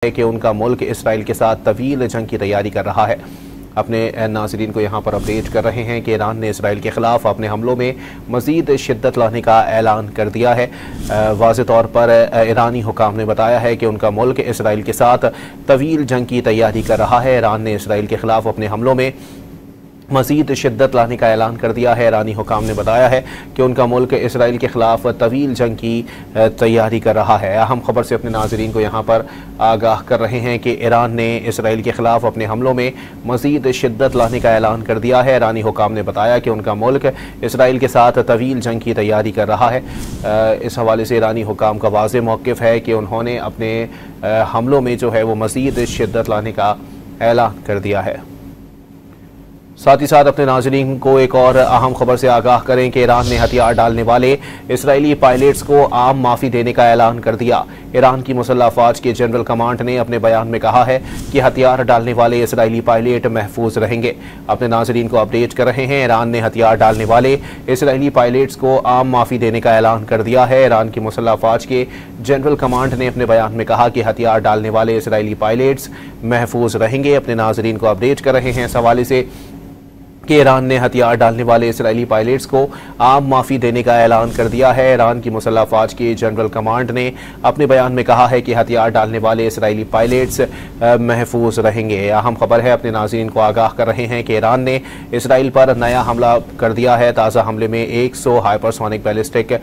है कि उनका मुल्क इसराइल के साथ तवील जंग की तैयारी कर रहा है। अपने नाज़रीन को यहाँ पर अपडेट कर रहे हैं कि ईरान ने इसराइल के ख़िलाफ़ अपने हमलों में मज़ीद शिद्दत लाने का ऐलान कर दिया है। वाज़े तौर पर ईरानी हुकाम ने बताया है कि उनका मुल्क इसराइल के साथ तवील जंग की तैयारी कर रहा है। ईरान ने इसराइल के ख़िलाफ़ अपने हमलों में मज़ीद शिद्दत लाने का ऐलान कर दिया है। ईरानी हुकाम ने बताया है कि उनका मुल्क इसराइल के ख़िलाफ़ तवील जंग की तैयारी कर रहा है। अहम खबर से अपने नाज़रीन को यहाँ पर आगाह कर रहे हैं कि ईरान ने इसराइल के ख़िलाफ़ अपने हमलों में मज़ीद शिद्दत लाने का ऐलान कर दिया है। ईरानी हुकाम ने बताया कि उनका मुल्क इसराइल के साथ तवील जंग की तैयारी कर रहा है। इस हवाले से ईरानी हुकाम का वाज़ेह मौक़िफ़ है कि उन्होंने अपने हमलों में जो है वो मज़ीद शिद्दत लाने का ऐलान कर दिया है। साथ ही साथ अपने नाज़रीन को एक और अहम खबर से आगाह करें कि ईरान ने हथियार डालने वाले इसराइली पायलट्स को आम माफ़ी देने का ऐलान कर दिया। ईरान की मुसल्लह अफ़वाज के जनरल कमांड ने अपने बयान में कहा है कि हथियार डालने वाले इसराइली पायलट महफूज रहेंगे। अपने नाज़रीन को अपडेट कर रहे हैं, ईरान ने हथियार डालने वाले इसराइली पायलट्स को आम माफ़ी देने का ऐलान कर दिया है। ईरान की मुसल्लह अफ़वाज के जनरल कमांड ने अपने बयान में कहा कि हथियार डालने वाले इसराइली पायलट्स महफूज रहेंगे। अपने नाज़रीन को अपडेट कर रहे हैं इस हवाले से कि ईरान ने हथियार डालने वाले इसराइली पायलट्स को आम माफ़ी देने का ऐलान कर दिया है। ईरान की मुसल्लह अफ़वाज के जनरल कमांड ने अपने बयान में कहा है कि हथियार डालने वाले इसराइली पायलट्स महफूज रहेंगे। अहम खबर है, अपने नाज़रीन को आगाह कर रहे हैं कि ईरान ने इसराइल पर नया हमला कर दिया है। ताज़ा हमले में 100 हाइपरसोनिक बैलिस्टिक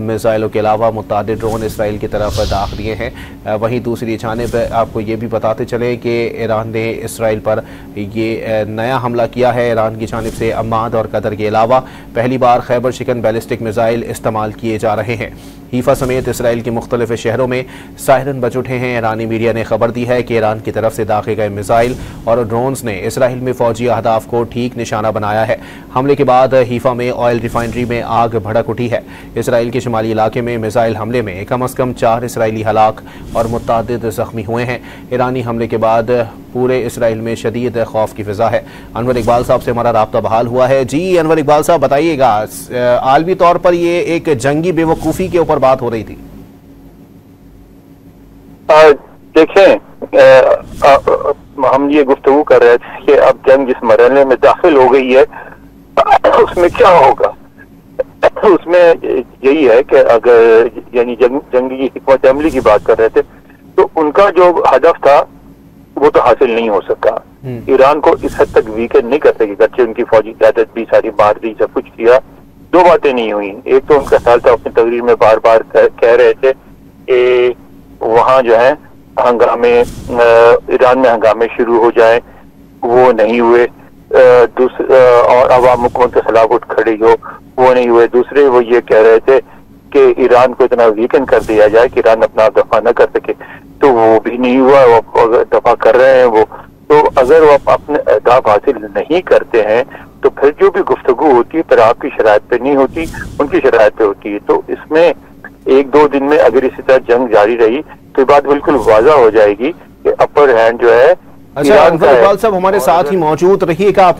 मिसाइलों के अलावा मुतअद्दिद ड्रोन इसराइल की तरफ दाख दिए हैं। वहीं दूसरी जानिब आपको ये भी बताते चलें कि ईरान ने इसराइल पर ये नया हमला किया है। ईरान की जानिब से अम्माद और कतर के अलावा पहली बार खैबर शिकन बैलिस्टिक मिसाइल इस्तेमाल किए जा रहे हैं। हीफा समेत इसराइल के मुख्तलिफ शहरों में सायरन बज उठे हैं। ईरानी मीडिया ने खबर दी है कि ईरान की तरफ से दागे गए मिसाइल और ड्रोन्स ने इसराइल में फौजी अहदाफ को ठीक निशाना बनाया है। हमले के बाद हीफा में ऑयल रिफाइनरी में आग भड़क उठी है। इसराइल के शुमाली इलाके में मिसाइल हमले में कम अज़ कम 4 इसराइली हलाक और मुतअद्दिद ज़ख्मी हुए हैं। ईरानी हमले के बाद पूरे इसराइल में शदीद खौफ की फिजा है। अनवर इकबाल साहब से हमारा राब्ता बहाल हुआ है। जी अनवर इकबाल साहब, बताइएगा, आलमी तौर पर ये एक जंगी बेवकूफ़ी के ऊपर बात हो रही थी। देखें, हम ये गुफ्तगू कर रहे थे कि अब जंग जिस मरहले में दाखिल हो गई है उसमें क्या होगा। उसमें यही है कि अगर यानी जंगी हिकमत अमली की बात कर रहे थे तो उनका जो हदफ था वो तो हासिल नहीं हो सका। ईरान को इस हद तक वीकन नहीं कर सकी, बच्चे उनकी फौजी क़यादत भी सारी मार दी, सब कुछ किया। 2 बातें नहीं हुई। एक तो उनका ख्याल था, अपनी तकरीर में बार बार कह रहे थे कि वहां जो है हंगामे, ईरान में हंगामे शुरू हो जाए, वो नहीं हुए। और अवाम हुकूमत के खिलाफ उठ खड़ी हो, वो नहीं हुए। दूसरे वो ये कह रहे थे कि ईरान को इतना वीकन कर दिया जाए कि ईरान अपना दफा न कर सके, तो वो भी नहीं हुआ। वो दफा कर रहे हैं वो। तो अगर वो अपने अहदाफ हासिल नहीं करते हैं तो फिर जो भी गुफ्तगू होती है फिर आपकी शराइत पे नहीं होती, उनकी शराइत पे होती है। तो इसमें 1-2 दिन में अगर इसी तरह जंग जारी रही तो बात बिल्कुल वाज़ा हो जाएगी कि अपर हैंड जो है। अच्छा अनवर इकबाल साहब हमारे साथ ही मौजूद रहिएगा।